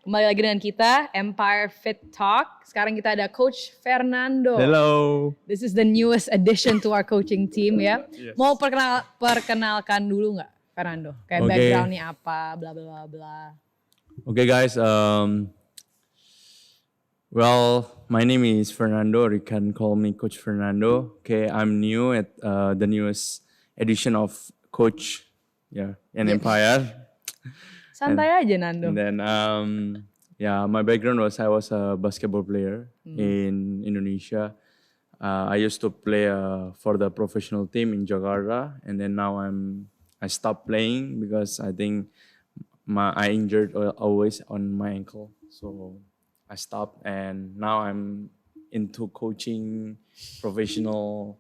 Kembali lagi dengan kita, Empire Fit Talk. Sekarang kita ada Coach Fernando. Hello. This is the newest addition to our coaching team ya. Yes. Mau perkenalkan dulu nggak, Fernando? Kayak backgroundnya apa, bla bla bla. Okay, guys. Well, my name is Fernando. You can call me Coach Fernando. Okay, I'm new at the newest edition of Coach, in Empire. Santai aja, Nando. And then, my background was I was a basketball player in Indonesia. I used to play for the professional team in Jakarta, and then now I stopped playing because I think I injured always on my ankle, so I stopped, and now I'm into coaching, professional,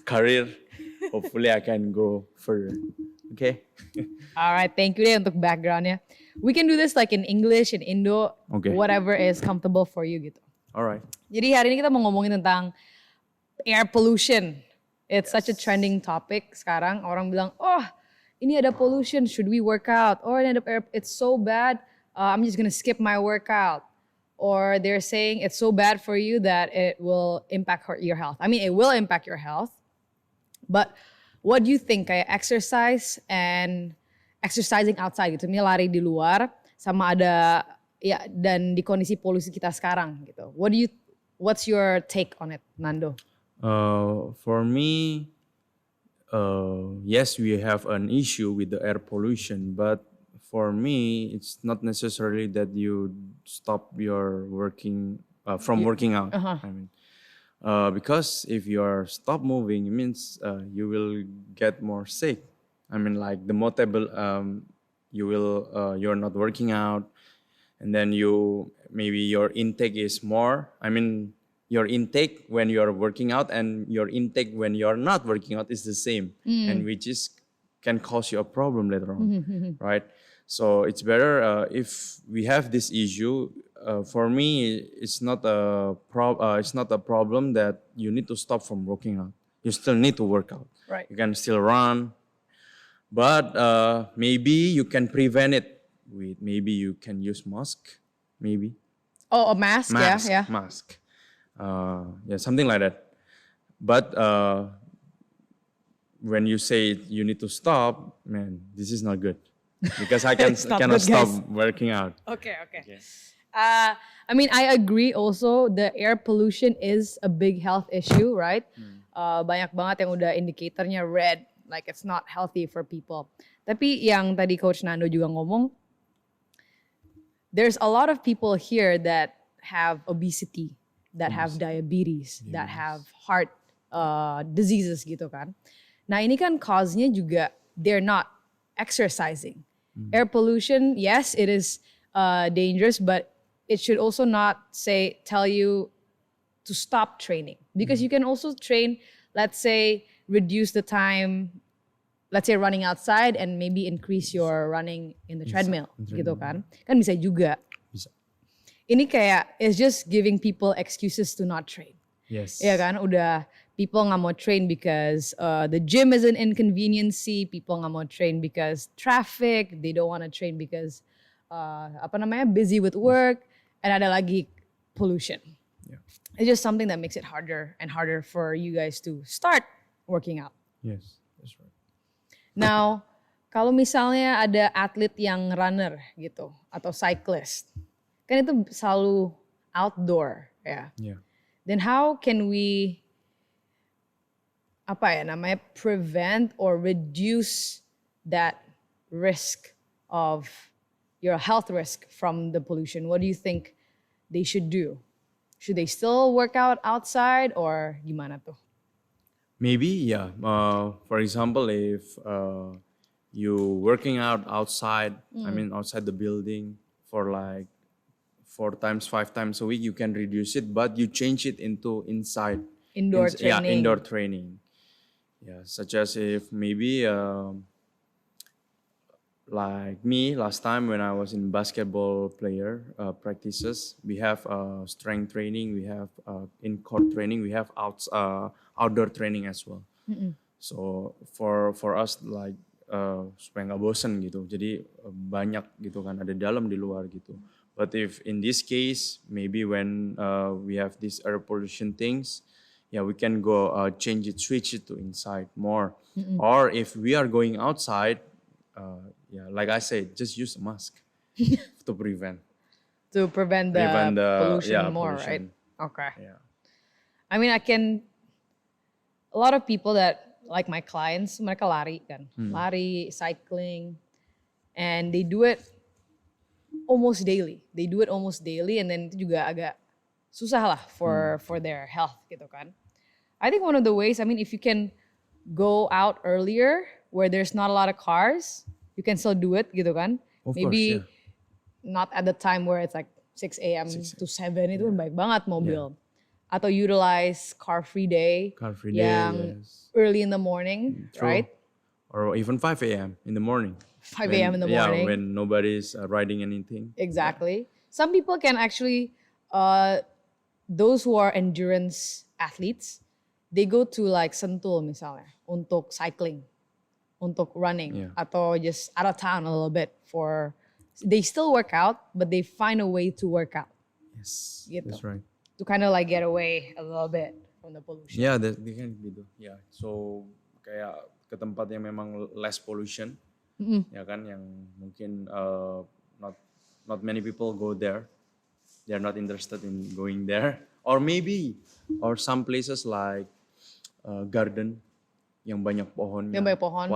career. Hopefully, I can go further. Okay. Alright, thank you deh untuk backgroundnya. We can do this like in English, in Indo, whatever is comfortable for you gitu. Alright. Jadi hari ini kita mau ngomongin tentang air pollution. It's such a trending topic sekarang. Orang bilang, oh ini ada pollution, should we work out? Or it's so bad, I'm just gonna skip my workout. Or they're saying it's so bad for you that it will impact your health. I mean, it will impact your health. But what do you think kayak exercise and exercising outside gitu, lari di luar sama ada dan di kondisi polusi kita sekarang gitu. What's your take on it, Nando? For me, yes, we have an issue with the air pollution, but for me, it's not necessarily that you stop your working out. I mean. Because if you're stop moving, it means you will get more sick. I mean, like the multiple, you're not working out, and then maybe your intake is more. I mean, your intake when you're working out and your intake when you're not working out is the same, and which can cause you a problem later on, right? So it's better if we have this issue. For me, it's not a problem that you need to stop from working out. You still need to work out. Right. You can still run, but maybe you can prevent it with maybe you can use mask, maybe. Oh, a mask. Yeah. Mask. Something like that. But when you say you need to stop, man, this is not good because I cannot stop working out. Okay. I mean, I agree also the air pollution is a big health issue, right? Banyak banget yang udah indikatornya red, like it's not healthy for people. Tapi yang tadi Coach Nando juga ngomong, there's a lot of people here that have obesity, that have diabetes, that have heart diseases gitu kan. Nah ini kan cause-nya juga they're not exercising. Air pollution, yes, it is dangerous, but it should also not tell you to stop training, because you can also train, let's say, reduce the time, let's say running outside and maybe increase your running in the treadmill gitu kan. Kan bisa juga. Bisa. Ini kayak it's just giving people excuses to not train. Yes. Ya kan, udah people nggak mau train because the gym is an inconvenience, people nggak mau train because traffic, they don't want to train because busy with work. And ada lagi pollution. Yeah. It's just something that makes it harder and harder for you guys to start working out. Yes, that's right. Now, kalau misalnya ada atlet yang runner gitu atau cyclist, kan itu selalu outdoor ya. Yeah. Then how can we prevent or reduce that risk of your health risk from the pollution? What do you think they should do? Should they still work out outside or gimana tuh? Maybe, yeah. For example, if you working out outside, outside the building for like 4 times, 5 times a week, you can reduce it, but you change it into inside. Indoor training. Yeah, indoor training. Yeah, such as if maybe like me last time when I was in basketball player practices, we have strength training, we have in-court training, we have outdoor training as well. So for us, like supaya nggak bosen gitu. Jadi banyak gitu kan, ada dalam di luar gitu. But if in this case, maybe when we have this air pollution things, yeah, we can go switch it to inside more. Or if we are going outside, yeah, like I said, just use a mask to prevent To prevent the pollution yeah, more, pollution. right? Okay. Yeah. I mean, a lot of people that, like my clients, mereka lari kan. Lari, cycling, and they do it almost daily. And then itu juga agak susah lah for their health gitu kan. I think one of the ways, I mean, if you can go out earlier where there's not a lot of cars, you can still do it gitu kan. Of Maybe course, not at the time where it's like 6 a.m. to 7, itu kan baik banget mobil. Atau utilize car-free day Car-free day, yang yes. early in the morning, True. right? Or even 5 a.m. in the morning. 5 a.m. in the morning. Yeah, when nobody's riding anything. Exactly. Some people can actually, those who are endurance athletes, they go to like Sentul misalnya untuk cycling, untuk running, atau just out of town a little bit they still work out, but they find a way to work out. Yes, Gitu. that's right. To kind of like get away a little bit from the pollution. Yeah, they can gitu. Yeah, so kayak ke tempat yang memang less pollution, ya kan, yang mungkin not many people go there. They are not interested in going there, or some places like garden yang banyak pohonnya, Yang banyak pohon.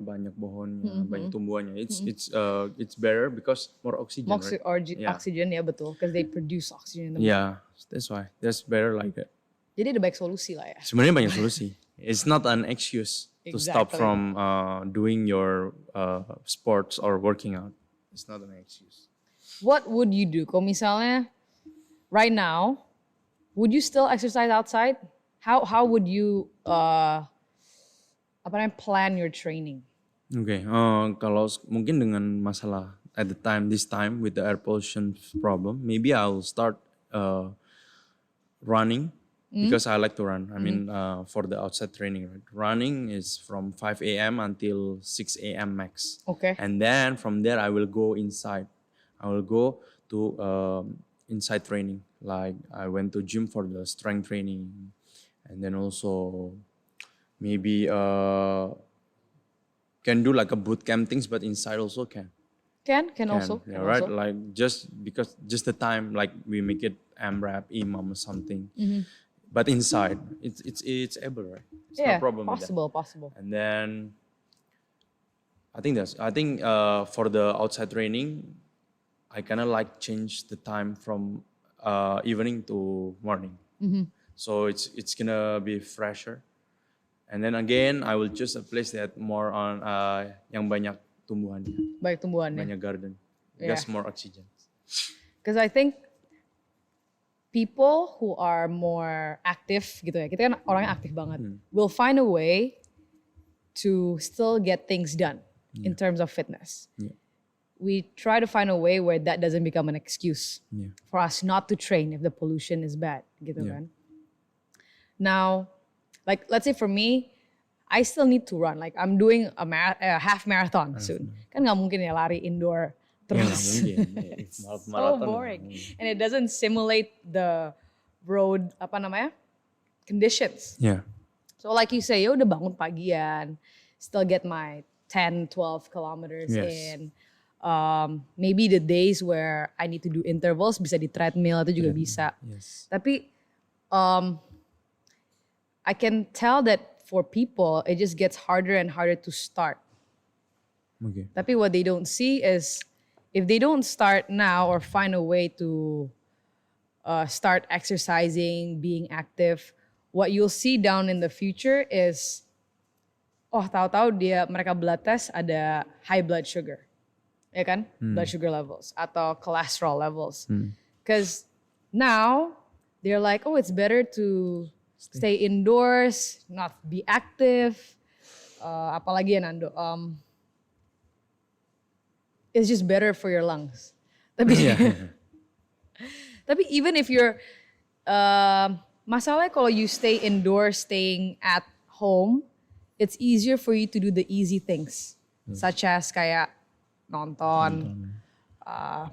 banyak pohonnya, banyak tumbuhannya. It's better because more oxygen, right? Oxygen, ya betul, because they produce oxygen in the Yeah, that's why. That's better like that. Jadi ada banyak solusi lah ya. Sebenarnya banyak solusi. It's not an excuse to stop from doing your sports or working out. It's not an excuse. What would you do? Kalau misalnya right now, would you still exercise outside? How would you plan your training? Okay, kalau mungkin dengan masalah this time with the air pollution problem, maybe I'll start running because I like to run. I mean, for the outside training, right? Running is from 5 a.m. until 6 a.m. max. Okay. And then from there I will go inside. I will go to inside training. Like I went to gym for the strength training, and then also maybe can do like a boot camp things, but inside also can. Can also. Yeah, right. Also. Like just the time, like we make it AMRAP, imam or something. But inside, it's able, right? It's no problem possible. with that. And then I think for the outside training, I kind of like change the time from evening to morning. So it's gonna be fresher. And then again, I will choose a place that more on yang banyak tumbuhannya. Banyak tumbuhannya. Banyak garden. Because more oxygen. Because I think people who are more active gitu ya, kita kan orangnya aktif banget, will find a way to still get things done in terms of fitness. We try to find a way where that doesn't become an excuse for us not to train if the pollution is bad gitu kan. Now, like let's say for me, I still need to run. Like I'm doing a half marathon soon. Kan nggak mungkin ya lari indoor terus. So boring. And it doesn't simulate the road conditions. Yeah. So like you say, ya udah bangun pagian, still get my 10, 12 kilometers in. Maybe the days where I need to do intervals bisa di treadmill itu juga bisa. Yes. Tapi I can tell that for people it just gets harder and harder to start. Okay. Tapi what they don't see is if they don't start now or find a way to start exercising, being active, what you'll see down in the future is tahu-tahu mereka blood test ada high blood sugar. Ya kan? Blood sugar levels atau cholesterol levels. Because now they're like, it's better to stay indoors, not be active. Apalagi ya Nando, it's just better for your lungs. Tapi even if you're, masalahnya kalau you stay indoors, staying at home, it's easier for you to do the easy things. such as kayak nonton,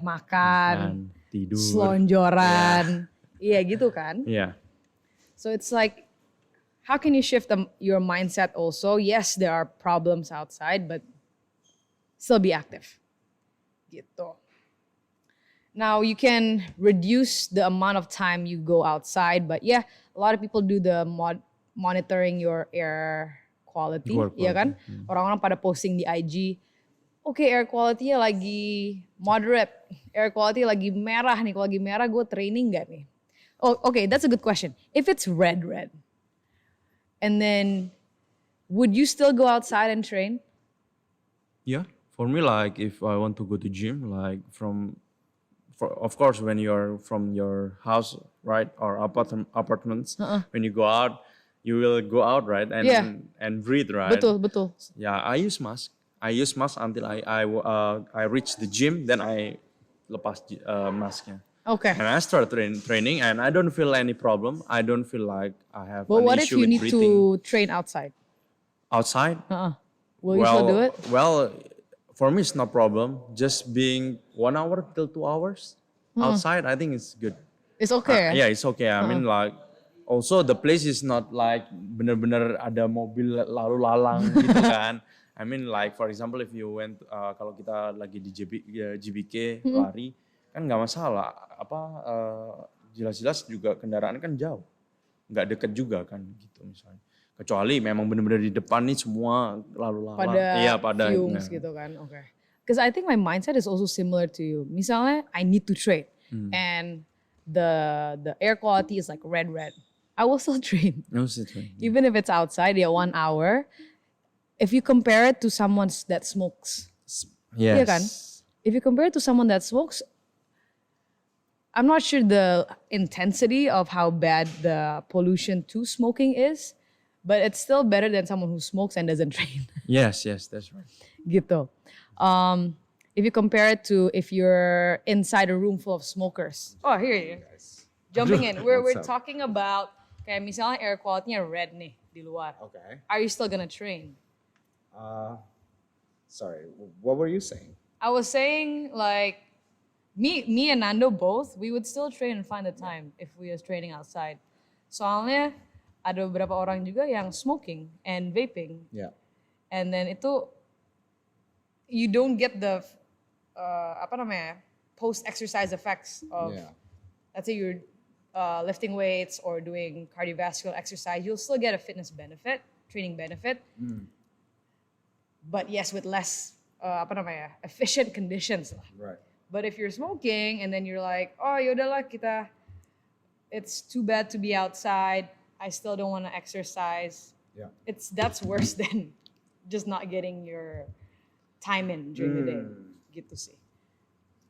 makan, tidur, selonjoran, iya gitu kan. Yeah. So it's like, how can you shift your mindset also? Yes, there are problems outside, but still be active. Gitu. Now you can reduce the amount of time you go outside, but yeah, a lot of people do the monitoring your air quality, ya kan? Orang-orang pada posting di IG, oke, air quality-nya lagi moderate, air quality lagi merah nih, kalau lagi merah gue training gak nih? Oh, okay, that's a good question. If it's red, and then would you still go outside and train? Yeah, for me, like if I want to go to gym, like of course, when you're from your house, right, or apartments, when you go out, you will go out, right, and breathe, right. Betul. Yeah, I use mask. I use mask until I reach the gym, then I lepas masknya. Okay. And I start training, and I don't feel any problem. I don't feel like I have But an what if issue you with need breathing. to train outside? Outside? Will you still do it? Well, for me it's no problem. Just being 1 hour till 2 hours outside, I think it's good. It's okay. Yeah, it's okay. I mean, like, also the place is not like bener-bener ada mobil lalu lalang gitu kan. I mean, like for example, if you went kalau kita lagi di GBK lari kan nggak masalah. Jelas-jelas juga kendaraan kan jauh, nggak deket juga kan gitu misalnya. Kecuali memang bener-bener di depan nih semua lalu lalang. Pada fumes gitu kan. Okay. Because I think my mindset is also similar to you. Misalnya I need to train and the air quality is like red. I will still train. Even if it's outside, 1 hour. If you compare it to someone that smokes. Yes. Iya kan? If you compare it to someone that smokes, I'm not sure the intensity of how bad the pollution to smoking is, but it's still better than someone who smokes and doesn't train. Yes, that's right. Gitu. If you compare it to if you're inside a room full of smokers. Oh, here you guys. Jumping in. We're talking about kayak misalnya air quality-nya red nih di luar. Okay. Are you still gonna train? Sorry, what were you saying? I was saying like me and Nando both, we would still train and find the time if we was training outside. Soalnya ada beberapa orang juga yang smoking and vaping. Yeah. And then itu you don't get the post exercise effects of let's say you're lifting weights or doing cardiovascular exercise, you'll still get a fitness benefit, training benefit. But yes, with less efficient conditions lah. Right. But if you're smoking and then you're like, oh yaudahlah it's too bad to be outside, I still don't want to exercise. Yeah. That's worse than just not getting your time in during the day. Gitu sih.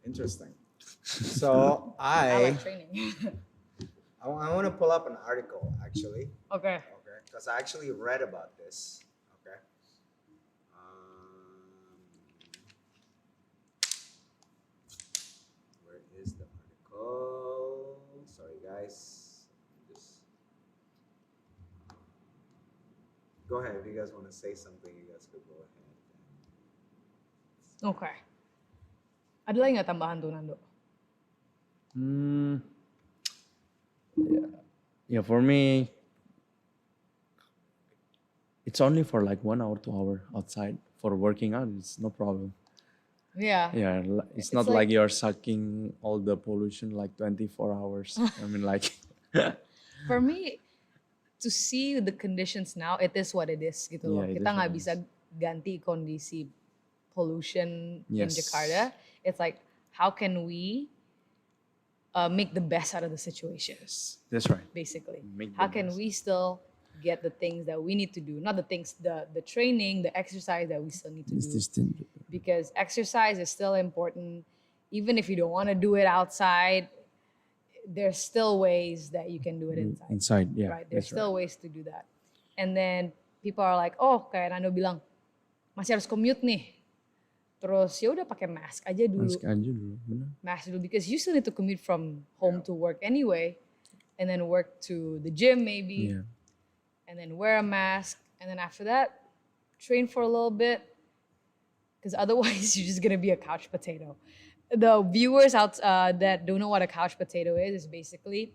Interesting. So I like training. I want to pull up an article actually. Okay. Because I actually read about this. Okay. Where is the article? Sorry guys. Just go ahead. If you guys want to say something, you guys could go ahead. Okay. Ada lagi nggak tambahan tuh Nando? Yeah, for me, it's only for like 1 hour, 2 hour outside for working out. It's no problem. Yeah. Yeah, it's not like you're sucking all the pollution like 24 hours. I mean, like. For me, to see the conditions now, it is what it is gitu loh. Yeah, Kita nggak bisa ganti kondisi pollution in Jakarta. It's like, how can we make the best out of the situation? That's right. Basically, how can we still get the things that we need to do? Not the things, the training, the exercise that we still need to do. Because exercise is still important, even if you don't want to do it outside. There's still ways that you can do it inside. Inside, yeah. Right. There's still ways to do that. And then people are like, oh, kayak Nando bilang, masih harus commute nih. Terus ya udah pakai mask aja dulu. Benar. Mask dulu, because you still need to commute from home to work anyway, and then work to the gym maybe, and then wear a mask, and then after that, train for a little bit, because otherwise you're just gonna be a couch potato. The viewers out that don't know what a couch potato is basically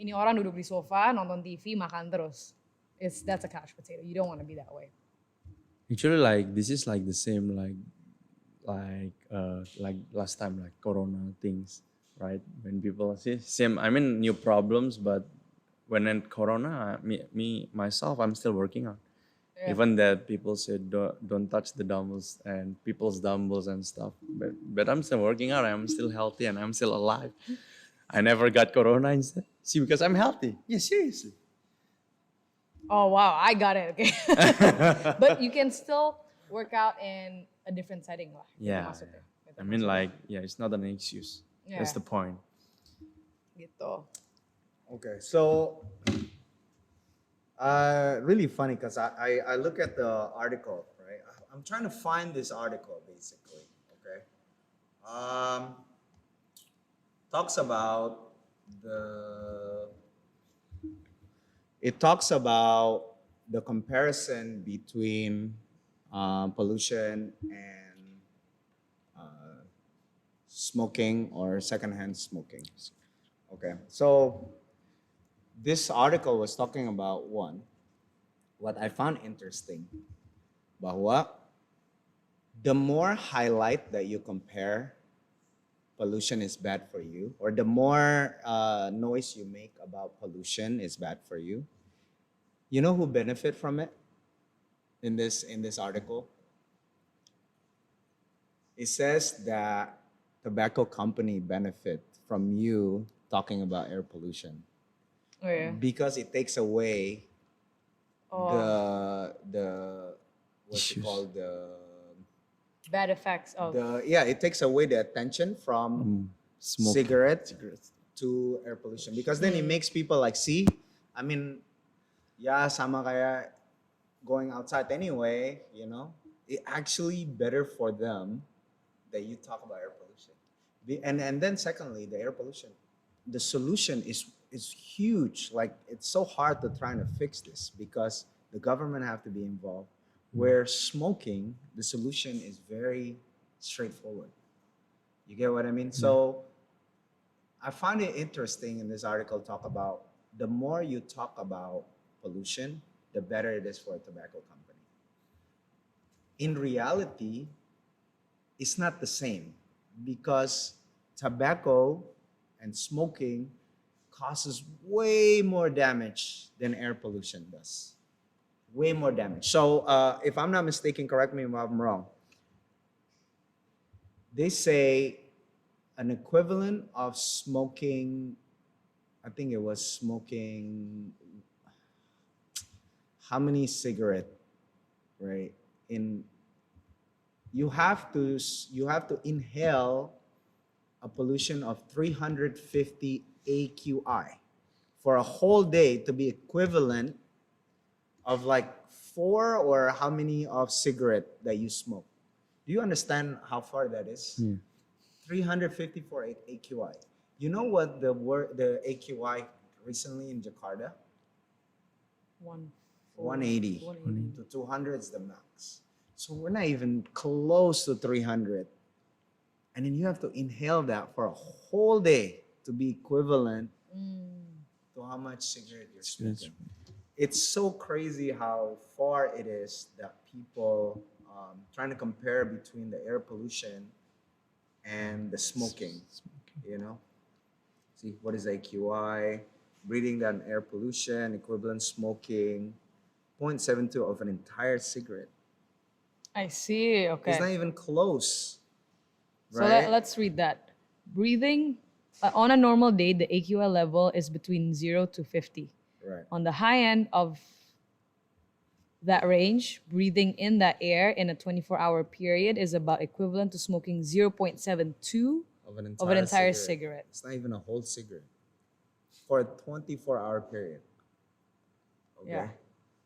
ini orang duduk di sofa nonton TV makan terus. That's a couch potato. You don't want to be that way. Actually, like this is like the same like last time, like Corona things, right? When people see same, I mean new problems, but when in Corona, myself, I'm still working out. Yeah. Even that people said don't touch the dumbbells and people's dumbbells and stuff, but I'm still working out. I'm still healthy and I'm still alive. I never got Corona instead. See, because I'm healthy. Yeah, seriously. Oh wow, I got it. Okay, but you can still work out in a different setting lah. Gitu Yeah. maksudnya. Gitu I mean, maksudnya. like, yeah, it's not an excuse. That's Yeah. the point. Gitu. Okay, so really funny because I look at the article, right? I'm trying to find this article basically. Okay, talks about the comparison between pollution and smoking or secondhand smoking. Okay, so this article was talking about what I found interesting, bahwa the more highlight that you compare pollution is bad for you, or the more noise you make about pollution is bad for you, you know who benefit from it in this article? It says that tobacco company benefit from you talking about air pollution. Oh yeah. Because it takes away Oh. the what's it Issues. called Bad effects of. it takes away the attention from Smoke. cigarettes to air pollution, because then it makes people like, see, I mean, yeah, sama kaya going outside anyway, you know, it actually better for them that you talk about air pollution. And then secondly, the air pollution, the solution is huge. Like, it's so hard to try to fix this because the government have to be involved. Where smoking, the solution is very straightforward. You get what I mean? So I find it interesting in this article talk about the more you talk about pollution, the better it is for a tobacco company. In reality, it's not the same, because tobacco and smoking causes way more damage than air pollution does. Way more damage. So if I'm not mistaken, correct me if I'm wrong, they say an equivalent of smoking, I think it was smoking, how many cigarette, right? You have to inhale a pollution of 350 AQI for a whole day to be equivalent of like 4 or how many of cigarette that you smoke. Do you understand how far that is? 354 AQI. You know what the AQI recently in Jakarta? 180 to 200 is the max. So we're not even close to 300. And then you have to inhale that for a whole day to be equivalent to how much cigarette you're smoking. It's so crazy how far it is that people trying to compare between the air pollution and the smoking, you know? See, what is AQI? Breathing that air pollution, equivalent smoking, 0.72 of an entire cigarette. I see. Okay. It's not even close. So Right? let's read that. Breathing on a normal day, the AQI level is between 0 to 50. Right. On the high end of that range, breathing in that air in a 24-hour period is about equivalent to smoking 0.72 Of an entire cigarette. It's not even a whole cigarette for a 24-hour period. Okay. Yeah.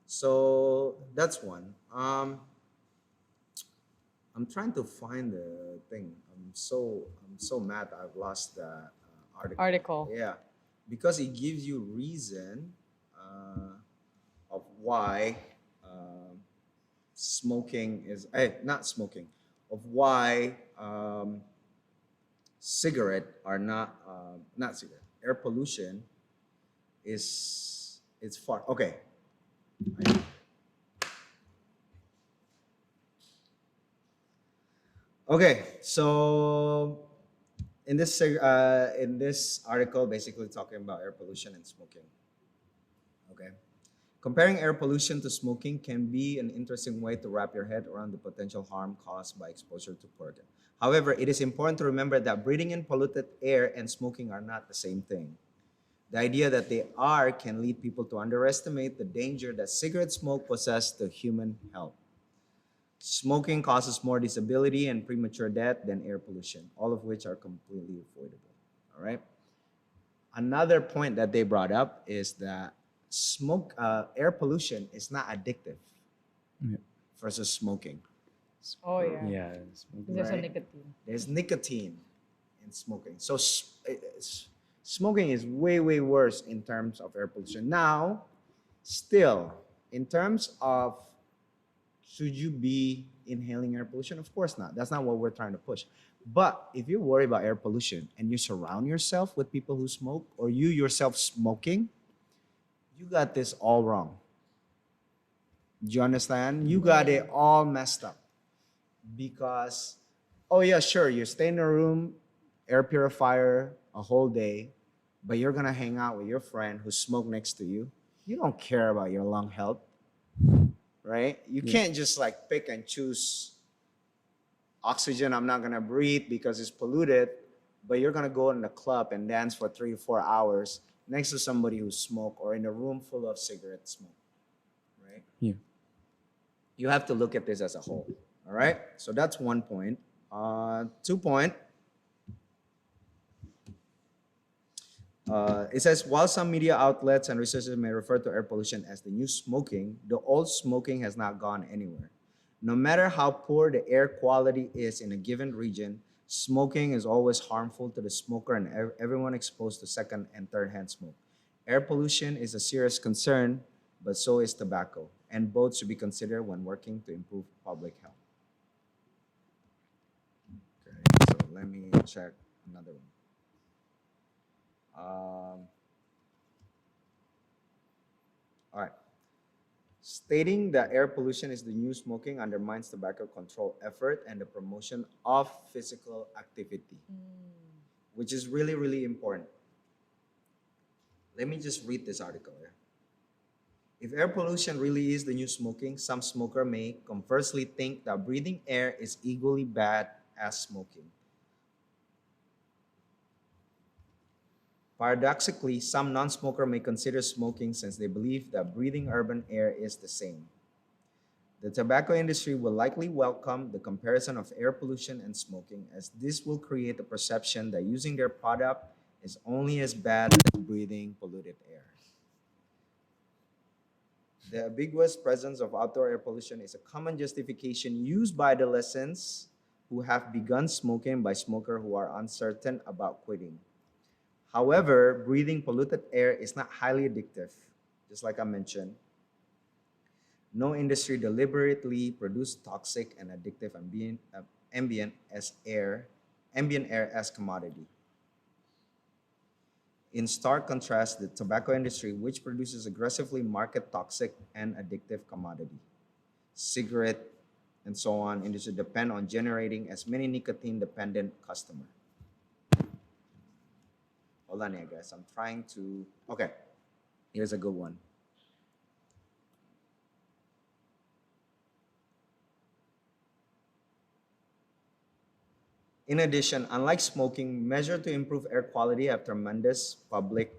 So that's one. I'm trying to find the thing. I'm so mad I've lost the article. Yeah, because it gives you reason of why smoking is not smoking. of why air pollution is it's far. Okay. Okay, so in this article, basically talking about air pollution and smoking. Okay, comparing air pollution to smoking can be an interesting way to wrap your head around the potential harm caused by exposure to pollutant. However, it is important to remember that breathing in polluted air and smoking are not the same thing. The idea that they are can lead people to underestimate the danger that cigarette smoke possesses to human health. Smoking causes more disability and premature death than air pollution, all of which are completely avoidable. All right. Another point that they brought up is that air pollution is not addictive versus smoking. Oh yeah. Yeah. There's a Right. nicotine. There's nicotine in smoking. So smoking is way, way worse in terms of air pollution. Now, still, in terms of should you be inhaling air pollution? Of course not. That's not what we're trying to push. But if you worry about air pollution and you surround yourself with people who smoke or you yourself smoking, you got this all wrong. Do you understand? You got it all messed up. Because, oh yeah, sure, you stay in a room, air purifier a whole day, but you're gonna hang out with your friend who smoked next to you. You don't care about your lung health, right? You can't just like pick and choose oxygen I'm not gonna breathe because it's polluted, but you're gonna go in the club and dance for 3 or 4 hours next to somebody who smoked or in a room full of cigarette smoke, right? Yeah. You have to look at this as a whole. All right, so that's 1 point. 2 point. It says, while some media outlets and researchers may refer to air pollution as the new smoking, the old smoking has not gone anywhere. No matter how poor the air quality is in a given region, smoking is always harmful to the smoker and everyone exposed to second and third hand smoke. Air pollution is a serious concern, but so is tobacco, and both should be considered when working to improve public health. Okay, so let me check another one. All right. Stating that air pollution is the new smoking undermines tobacco control effort and the promotion of physical activity, which is really, really important. Let me just read this article here. If air pollution really is the new smoking, some smoker may conversely think that breathing air is equally bad as smoking. Paradoxically, some non-smoker may consider smoking since they believe that breathing urban air is the same. The tobacco industry will likely welcome the comparison of air pollution and smoking, as this will create the perception that using their product is only as bad as breathing polluted air. The ambiguous presence of outdoor air pollution is a common justification used by adolescents who have begun smoking by smokers who are uncertain about quitting. However, breathing polluted air is not highly addictive, just like I mentioned. No industry deliberately produced toxic and addictive ambient air as commodity. In stark contrast, the tobacco industry, which produces aggressively market toxic and addictive commodity. Cigarette and so on industry depend on generating as many nicotine-dependent customers. Hold on here, guys. I'm trying to... Okay, here's a good one. In addition, unlike smoking, measures to improve air quality have tremendous public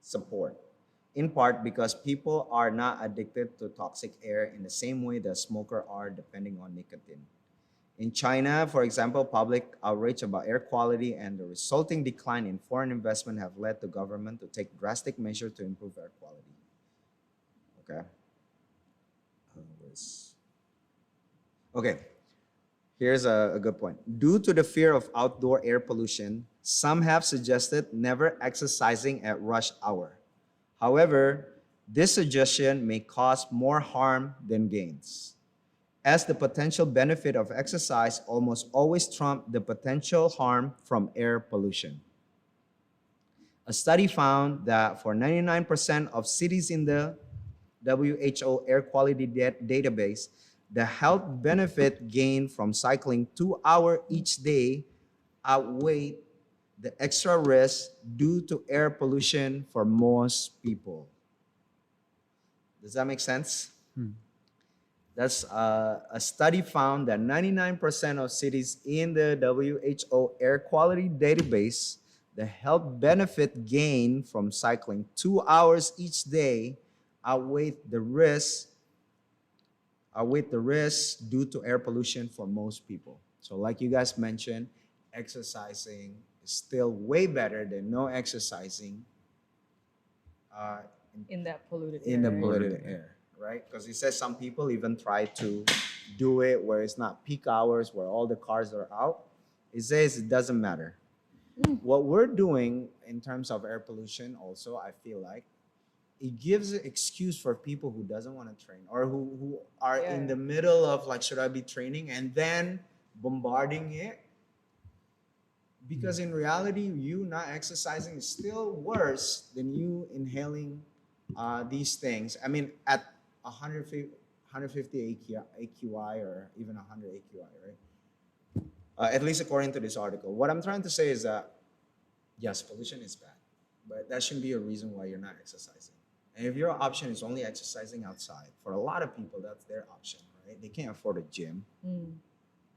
support, in part because people are not addicted to toxic air in the same way that smokers are depending on nicotine. In China, for example, public outrage about air quality and the resulting decline in foreign investment have led the government to take drastic measures to improve air quality. Okay. Okay. Here's a good point. Due to the fear of outdoor air pollution, some have suggested never exercising at rush hour. However, this suggestion may cause more harm than gains. as the potential benefit of exercise almost always trump the potential harm from air pollution. A study found that for 99% of cities in the WHO air quality database, the health benefit gained from cycling 2 hours each day outweighed the extra risk due to air pollution for most people. Does that make sense? That's a study found that 99% of cities in the WHO air quality database, the health benefit gained from cycling 2 hours each day outweighed the risk due to air pollution for most people. So like you guys mentioned, exercising is still way better than no exercising In that polluted in the area. polluted air, right? Because he says some people even try to do it where it's not peak hours, where all the cars are out. He says it doesn't matter. What we're doing in terms of air pollution also, I feel like, it gives an excuse for people who doesn't want to train or who are in the middle of like, should I be training? And then bombarding it. Because in reality, you not exercising is still worse than you inhaling these things. I mean, at 150 AQI or even 100 AQI, right? At least according to this article. What I'm trying to say is that, yes, pollution is bad, but that shouldn't be a reason why you're not exercising. And if your option is only exercising outside, for a lot of people, that's their option, right? They can't afford a gym.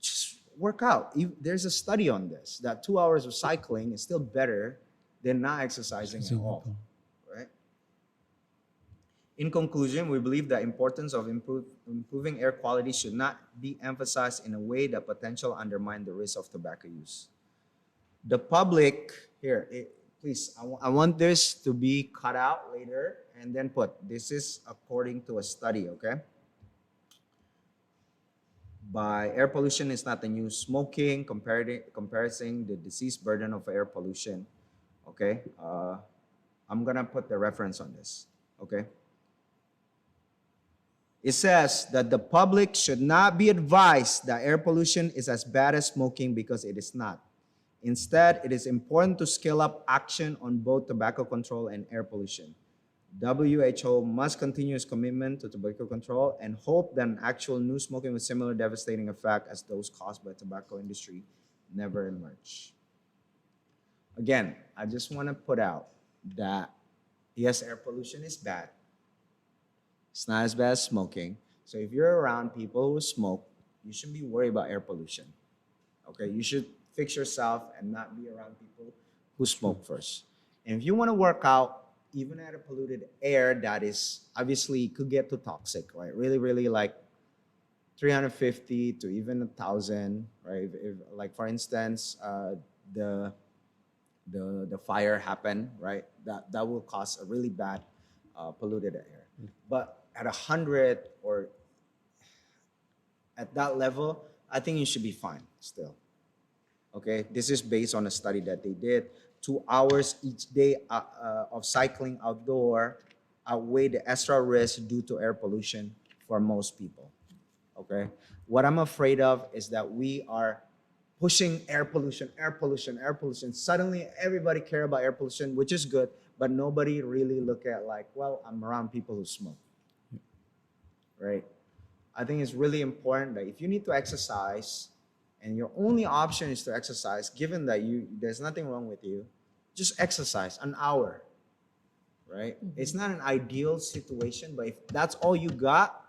Just work out. There's a study on this, that 2 hours of cycling is still better than not exercising at all, right? In conclusion, we believe the importance of improving air quality should not be emphasized in a way that potentially undermine the risk of tobacco use. The public, please, I want this to be cut out later and then put, this is according to a study, okay? By air pollution is not the new smoking, comparing the disease burden of air pollution, okay? I'm gonna put the reference on this, okay? It says that the public should not be advised that air pollution is as bad as smoking because it is not. Instead, it is important to scale up action on both tobacco control and air pollution. WHO must continue its commitment to tobacco control and hope that an actual new smoking with similar devastating effect as those caused by tobacco industry never emerge. Again, I just want to put out that yes, air pollution is bad. It's not as bad as smoking. So if you're around people who smoke, you shouldn't be worried about air pollution. Okay, you should fix yourself and not be around people who smoke first. And if you want to work out, even at a polluted air that is obviously could get too toxic, right? Really, really like 350 to even 1,000, right? If like for instance, the fire happened, right? That will cause a really bad polluted air. But at 100 or at that level, I think you should be fine still. Okay, this is based on a study that they did. 2 hours each day of cycling outdoor outweigh the extra risk due to air pollution for most people. Okay, what I'm afraid of is that we are pushing air pollution. Suddenly, everybody care about air pollution, which is good, but nobody really look at like, well, I'm around people who smoke, right? I think it's really important that if you need to exercise and your only option is to exercise, given that there's nothing wrong with you, just exercise an hour, right? It's not an ideal situation, but if that's all you got,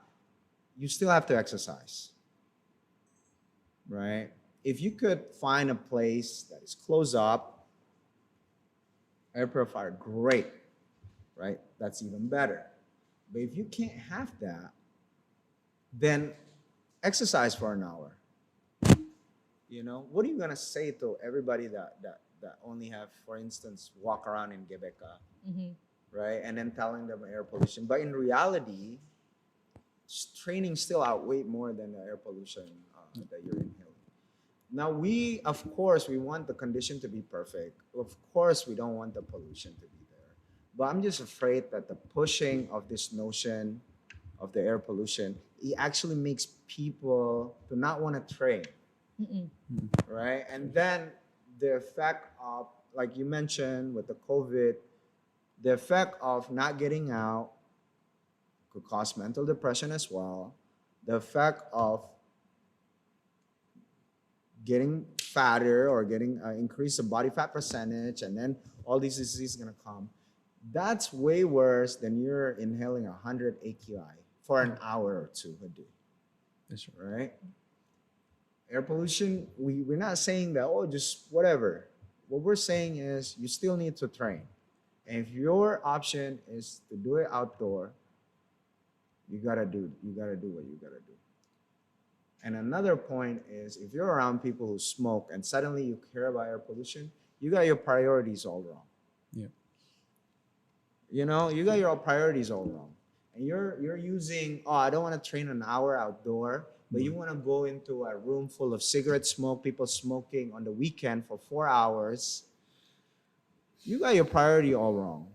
you still have to exercise, right? If you could find a place that is closed up, air purifier, great, right? That's even better. But if you can't have that, then exercise for an hour. You know, what are you gonna say to everybody that only have, for instance, walk around in Gebeka, right? And then telling them air pollution. But in reality, training still outweigh more than the air pollution that you're inhaling. Now of course, we want the condition to be perfect. Of course, we don't want the pollution to be there. But I'm just afraid that the pushing of this notion of the air pollution, it actually makes people to not want to train, right? And then the effect of, like you mentioned with the COVID, the effect of not getting out could cause mental depression as well. The effect of getting fatter or getting increase the body fat percentage, and then all these diseases gonna come. That's way worse than you're inhaling 100 AQI for an hour or two a day. That's right. Right? Air pollution, we're not saying that, oh, just whatever. What we're saying is you still need to train. And if your option is to do it outdoor, you gotta do what you gotta do. And another point is if you're around people who smoke and suddenly you care about air pollution, you got your priorities all wrong. Yeah. You know, you got your priorities all wrong. And you're using, oh, I don't want to train an hour outdoor, but you want to go into a room full of cigarette smoke, people smoking on the weekend for 4 hours. You got your priority all wrong.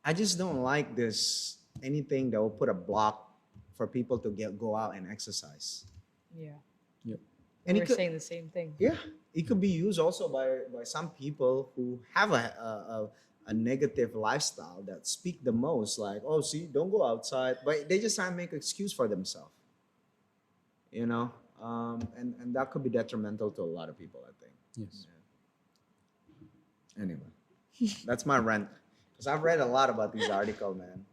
I just don't like this, anything that will put a block for people to go out and exercise. Yeah. Yep. And We're saying the same thing. yeah, it could be used also by some people who have a negative lifestyle that speak the most, like, oh, see, don't go outside, but they just try to make an excuse for themselves, you know, and that could be detrimental to a lot of people, I think. Yes. Yeah. Anyway, that's my rant, because I've read a lot about these articles, man.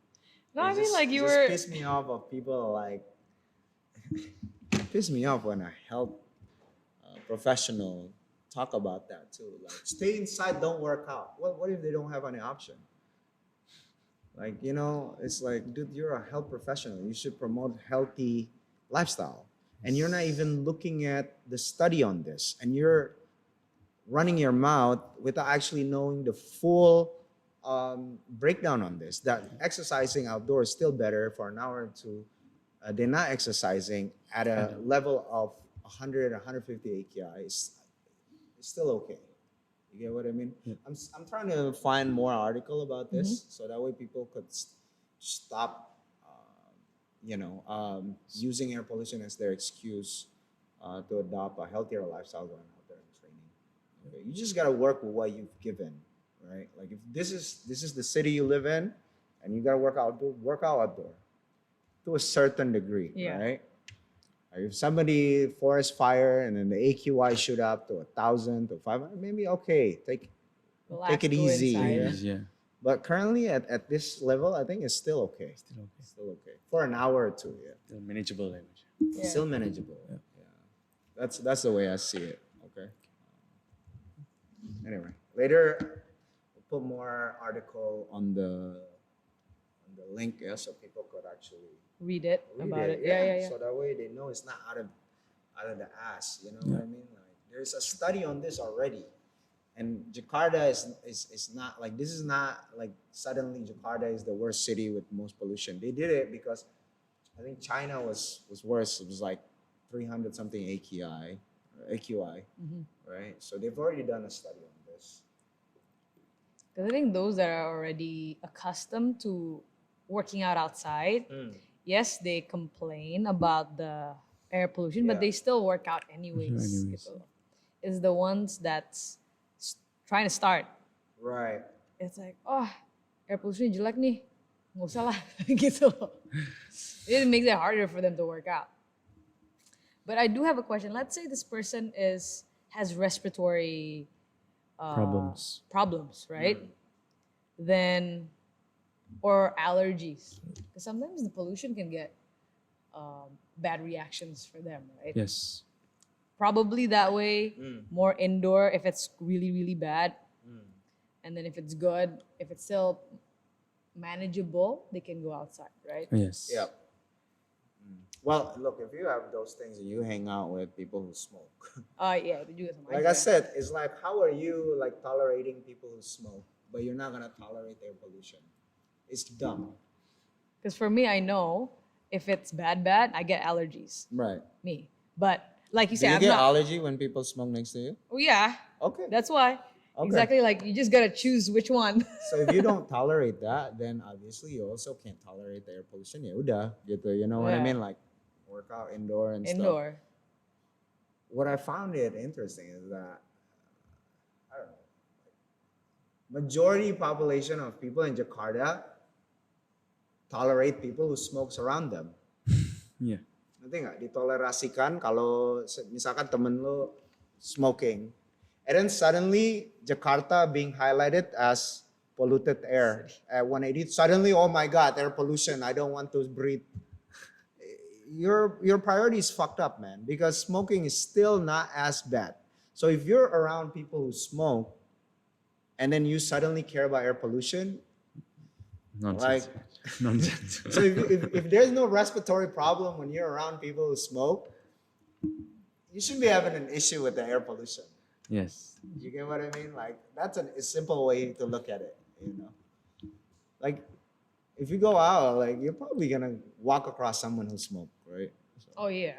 No, I It mean, just- like it you just were. pissed me off of people like piss me off when a health professional talk about that too. Like, stay inside, don't work out. What if they don't have any option? Like, you know, it's like, dude, you're a health professional. You should promote healthy lifestyle. And you're not even looking at the study on this. And you're running your mouth without actually knowing the full breakdown on this. That exercising outdoors is still better for an hour or two. They're not exercising at a level of 100, 150 AQI. It's still okay. You get what I mean? Yeah. I'm trying to find more article about this so that way people could stop, using air pollution as their excuse to adopt a healthier lifestyle going out there and training. Okay? You just gotta work with what you've given, right? Like if this is the city you live in, and you gotta work outdoor to a certain degree, Yeah. right? Like if somebody forest fire and then the AQI shoot up to 1,000 to 500, maybe okay, take Relax, it go easy. inside. Yeah. Yeah. But currently at this level, I think it's still okay. Still okay. Still okay for an hour or two. Yeah, Still manageable language. Yeah. still manageable. Yeah. Yeah. That's the way I see it. Okay. Anyway, later we'll put more article on the link, yeah, so people could actually Read it read about it. it. Yeah. So that way they know it's not out of the ass. You know what I mean? Like there's a study on this already, and Jakarta is not like, this is not like suddenly Jakarta is the worst city with most pollution. They did it because I think China was worse. It was like 300 something AQI, right? So they've already done a study on this. Because I think those that are already accustomed to working out outside, yes, they complain about the air pollution, but Yeah. they still work out anyways. Anyways. Gitu. It's the ones that's trying to start. Right. It's like, oh, air pollution jelek nih. Nggak usah lah. Gitu. It makes it harder for them to work out. But I do have a question. Let's say this person has respiratory problems, right? Then, or allergies. Because sometimes the pollution can get bad reactions for them, right? Yes. Probably that way, more indoor if it's really, really bad. And then if it's good, if it's still manageable, they can go outside, right? Yes. Yep. Well, look, if you have those things and you hang out with people who smoke, Yeah, they do it like I said, it's like, how are you like tolerating people who smoke, but you're not gonna tolerate air pollution? It's dumb. Because for me, I know if it's bad, I get allergies. Right. Me. But like you Do said, you I'm get not. allergy when people smoke next to you? Oh yeah, Okay. that's why. Okay. Exactly, like you just gotta choose which one. So if you don't tolerate that, then obviously you also can't tolerate the air pollution. Ya udah, gitu. You know what I Yeah. mean? Like work out indoor and stuff. Indoor. What I found it interesting is that I don't know, majority population of people in Jakarta tolerate people who smokes around them. Yeah. Nanti nggak ditolerasikan kalau misalkan temen lu smoking, and then suddenly Jakarta being highlighted as polluted air at 180. Suddenly, oh my God, air pollution. I don't want to breathe. Your priority is fucked up, man. Because smoking is still not as bad. So if you're around people who smoke, and then you suddenly care about air pollution, Nonsense. Nonsense. so if there's no respiratory problem when you're around people who smoke, you shouldn't be having an issue with the air pollution. Yes. You get what I mean? Like that's a simple way to look at it, you know. Like if you go out, like you're probably gonna walk across someone who smoked, right? So, Oh yeah.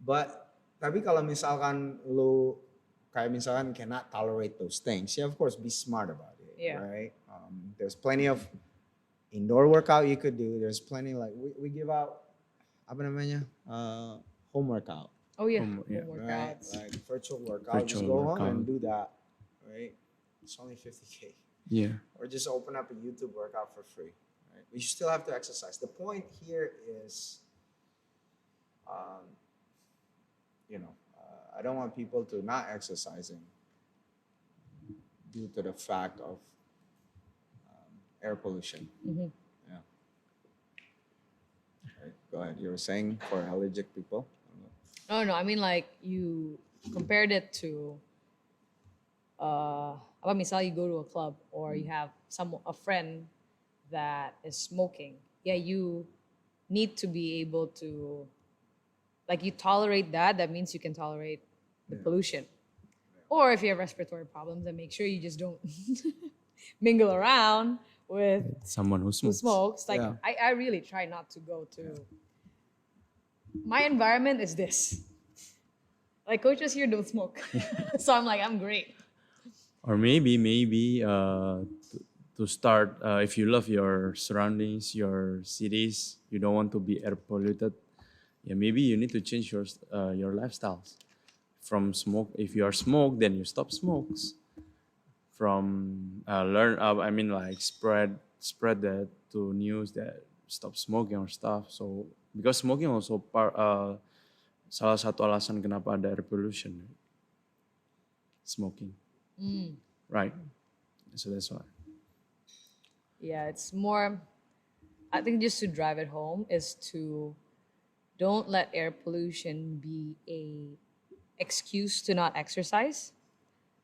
but tapi kalau misalkan lu kayak misalkan cannot tolerate those things, yeah, of course, be smart about it, Yeah. right? There's plenty of indoor workout you could do. There's plenty like we give out apa namanya home workout, Oh yeah. Home- yeah. Home right? workouts. Like virtual workout. Just Virtual go home and workout. do that, right? It's only 50K. Yeah. Or just open up a YouTube workout for free, right? But you still have to exercise. The point here is, I don't want people to not exercising due to the fact of air pollution. Mhm. Yeah. Right, go ahead. You were saying for allergic people. No, I mean like you compared it to apa misal you go to a club or you have a friend that is smoking. Yeah, you need to be able to like you tolerate that means you can tolerate the pollution. Or if you have respiratory problems, then make sure you just don't mingle around with Someone who who smokes. smokes. Like Yeah. I really try not to go to my environment is this. Like coaches here don't smoke. So I'm like, I'm great. Or maybe to start, if you love your surroundings, your cities, you don't want to be air polluted. Yeah, maybe you need to change your lifestyles. From smoke, if you are smoke, then you stop smokes. From spread that to news that stop smoking or stuff. So because smoking also salah satu alasan kenapa ada air pollution. Smoking. Right. So that's why. Yeah, it's more, I think just to drive it home is to don't let air pollution be a excuse to not exercise.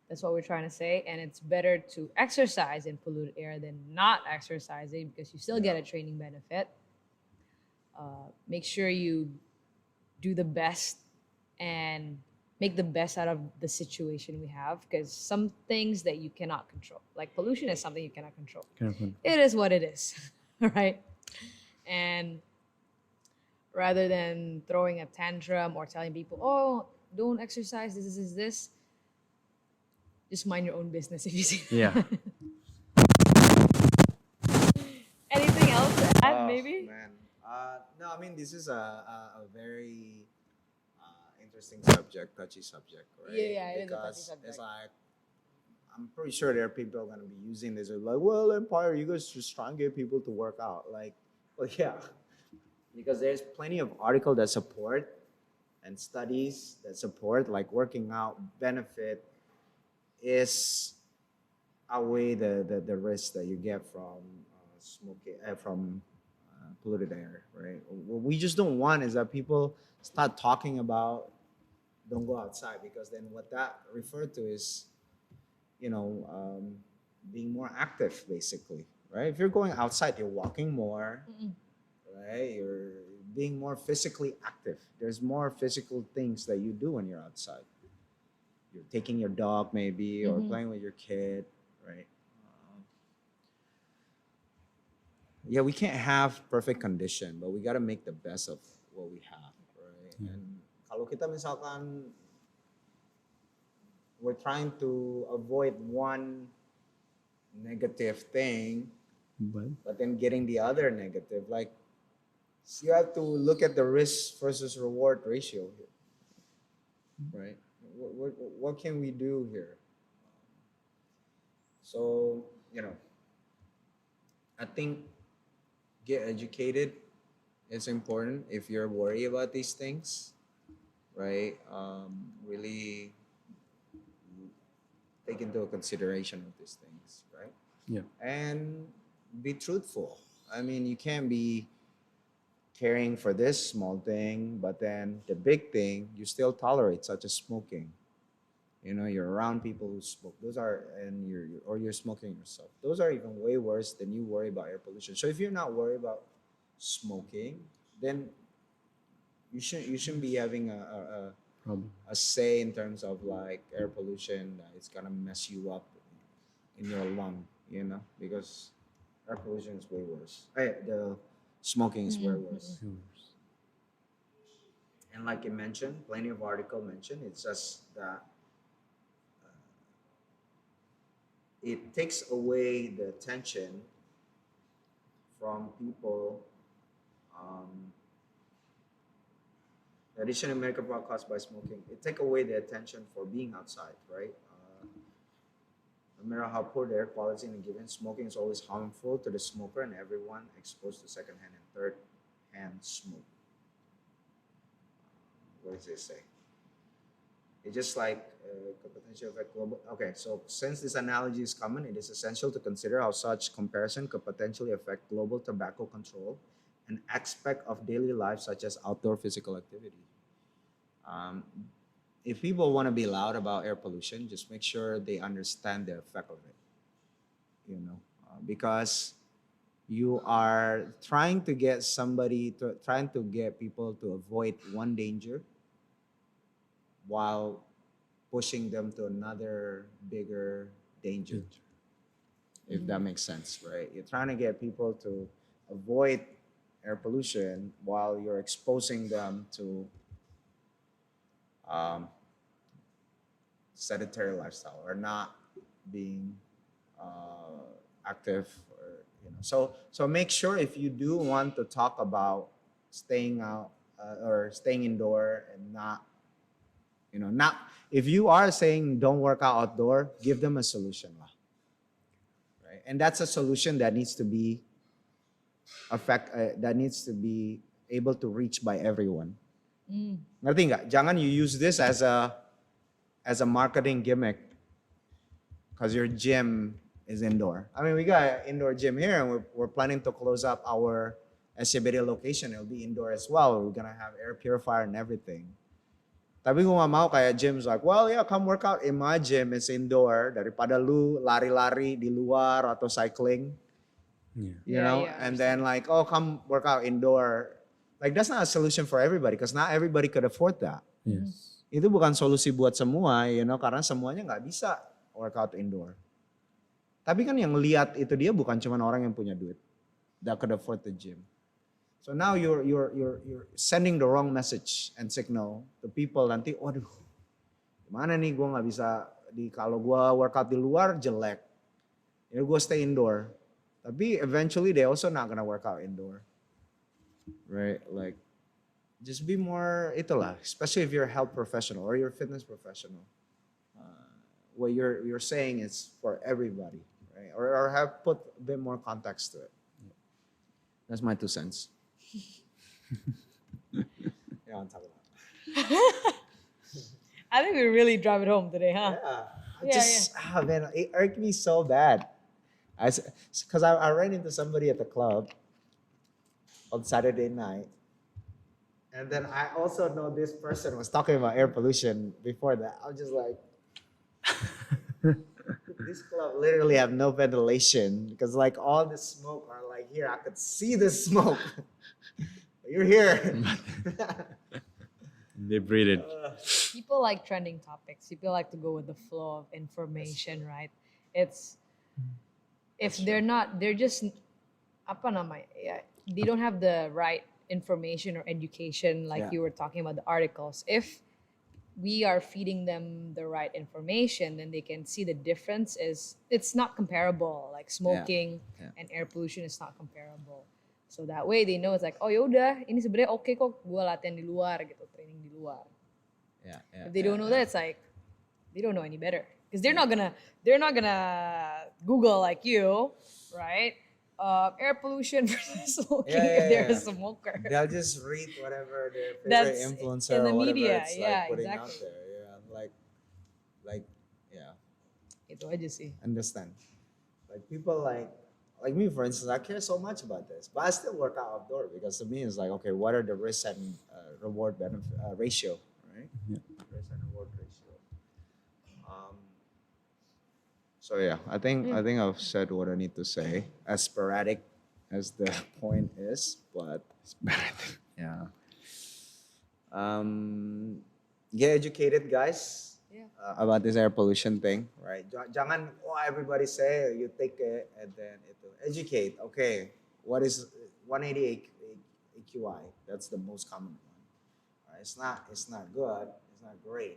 That's what we're trying to say. And it's better to exercise in polluted air than not exercising because you still get a training benefit. Make sure you do the best and make the best out of the situation we have because some things that you cannot control, like pollution is something you cannot control. Careful. It is what it is, right? And rather than throwing a tantrum or telling people, oh, don't exercise, this, just mind your own business if you see that. Yeah. Anything else to add, Oh, maybe? man. No, I mean this is a very interesting subject, touchy subject, right? Yeah, it is a touchy Because subject. it's like I'm pretty sure there are people going to be using this. They're like, well, Empire, you guys just try and get people to work out. Like, well, yeah, because there's plenty of articles that support and studies that support like working out benefit is outweigh the risk that you get from smoking from polluted air, right? What we just don't want is that people start talking about don't go outside because then what that referred to is, being more active basically, right? If you're going outside, you're walking more, right? You're being more physically active. There's more physical things that you do when you're outside. You're taking your dog maybe or playing with your kid, right? Yeah, we can't have perfect condition, but we got to make the best of what we have, right? And kalau kita misalkan we're trying to avoid one negative thing, but then getting the other negative. Like, so you have to look at the risk versus reward ratio here, right? What can we do here? So, I think get educated is important if you're worried about these things, right? Really take into consideration of these things, right? Yeah. And be truthful. I mean, you can't be caring for this small thing, but then the big thing you still tolerate, such as smoking. You're around people who smoke. And you're smoking yourself. Those are even way worse than you worry about air pollution. So if you're not worried about smoking, then you shouldn't be having a say in terms of like air pollution that it's gonna mess you up in your lung, because air pollution is way worse. The smoking is way worse. And like you mentioned, plenty of article mentioned, it's just that it takes away the attention from people. The additional medical problem caused by smoking, it take away the attention for being outside, right? No matter how poor the air quality in a given, smoking is always harmful to the smoker and everyone exposed to secondhand and third-hand smoke. What does it say? It's just like could potentially affect global. Okay, so since this analogy is common, it is essential to consider how such comparison could potentially affect global tobacco control and aspect of daily life, such as outdoor physical activity. If people want to be loud about air pollution, just make sure they understand the effect of it. Because you are trying to get people to avoid one danger while pushing them to another bigger danger. If that makes sense, right? You're trying to get people to avoid air pollution while you're exposing them to sedentary lifestyle or not being active, so make sure if you do want to talk about staying out or staying indoor and not if you are saying don't work out outdoor, give them a solution, right? And that's a solution that needs to be able to reach by everyone. Ngerti nggak? Jangan you use this as a marketing gimmick because your gym is indoor. I mean, we got an indoor gym here, and we're planning to close up our SCBD location. It'll be indoor as well. We're gonna have air purifier and everything. Tapi gue gak mau kayak gym's like, well, yeah, come work out in my gym, it's indoor. Daripada lu lari-lari di luar atau cycling. And then like, oh, come work out indoor. Like, that's not a solution for everybody because not everybody could afford that. Yes. Itu bukan solusi buat semua, karena semuanya nggak bisa workout indoor. Tapi kan yang lihat itu dia bukan cuma orang yang punya duit that could afford the gym. So now you're sending the wrong message and signal to people. Nanti, waduh, gimana nih gue nggak bisa kalau gue workout di luar jelek, gue stay indoor. Tapi eventually they also not gonna work out indoor, right? Like, just be more itulah, especially if you're a health professional or you're a fitness professional. What you're saying is for everybody, right? Or have put a bit more context to it. That's my 2 cents. Yeah, on top of that. I think we really drive it home today, huh? Yeah. Man, it irked me so bad. Because I ran into somebody at the club on Saturday night. And then I also know this person was talking about air pollution before that. I was just like, this club literally have no ventilation because like all the smoke are like here. I could see the smoke. You're here. They breathe it. People like trending topics. People like to go with the flow of information, right? It's if they're not, they're just apa namanya? Yeah, they don't have the right information or education, like you were talking about the articles. If we are feeding them the right information, then they can see the difference is it's not comparable. Like smoking and air pollution is not comparable. So that way they know it's like, oh yaudah, ini sebenarnya oke kok gue latihan di luar gitu, training di luar. If they don't know that, it's like they don't know any better because they're not gonna Google like you, right? Air pollution versus smoking if they're a smoker. They'll just read whatever their favorite influencer in the or whatever media. it's Yeah, putting exactly. out there. Itu aja sih. Understand. Like people like me, for instance, I care so much about this, but I still work out outdoor because to me it's like, okay, what are the risk and reward benefit ratio, right? Yeah. Risk and reward ratio. So yeah, I think I've said what I need to say. As sporadic as the point is, but yeah. Get educated, guys. About this air pollution thing, right? Jangan everybody say you take it and then educate. Okay, what is 180 AQI? That's the most common one. Right? It's not good. It's not great.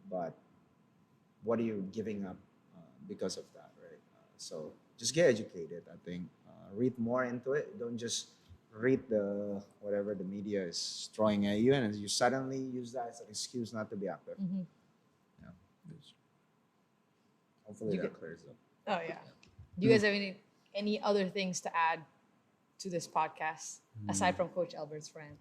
But what are you giving up because of that, right? So just get educated. I think read more into it. Don't just read whatever the media is throwing at you, and you suddenly use that as an excuse not to be active. Yeah. Hopefully that clears up. Oh yeah. Do you guys have any other things to add to this podcast aside from Coach Albert's rant?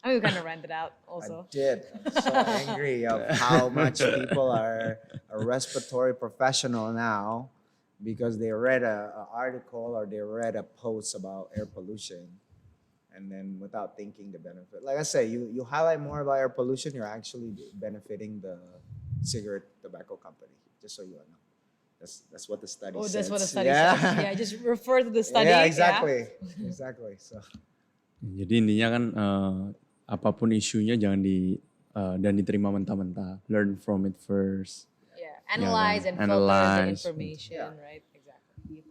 I mean, we kind of ranted out also. I did. I'm so angry of how much people are a respiratory professional now because they read an article or they read a post about air pollution. And then without thinking the benefit. Like I say, you highlight more about air pollution, you're actually benefiting the cigarette tobacco company, just so you know. That's what the study says. Oh, that's what the study says. Yeah, just refer to the study. Yeah, exactly. Exactly. So. Jadi intinya kan apapun isunya jangan dan diterima mentah-mentah. Learn from it first. Yeah, analyze and filter the information, right? Exactly.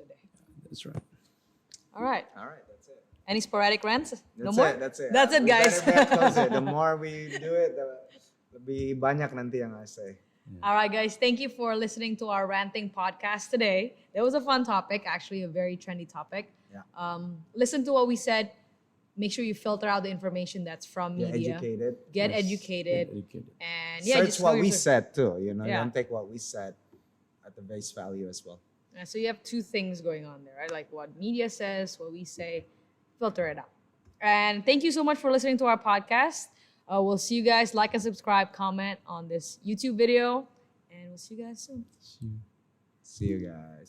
That's right. All right. That's it. Any sporadic rants? No That's more? That's it. That's it, guys. The more we do it, lebih banyak nanti yang I say. All right, guys. Thank you for listening to our ranting podcast today. That was a fun topic, actually a very trendy topic. Yeah. Listen to what we said. Make sure you filter out the information that's from media. Get educated. And search just what we said too. Yeah. Don't take what we said at the base value as well. So you have two things going on there, right? Like what media says, what we say. Filter it out. And thank you so much for listening to our podcast. We'll see you guys. Like and subscribe, comment on this YouTube video. And we'll see you guys soon. See you guys.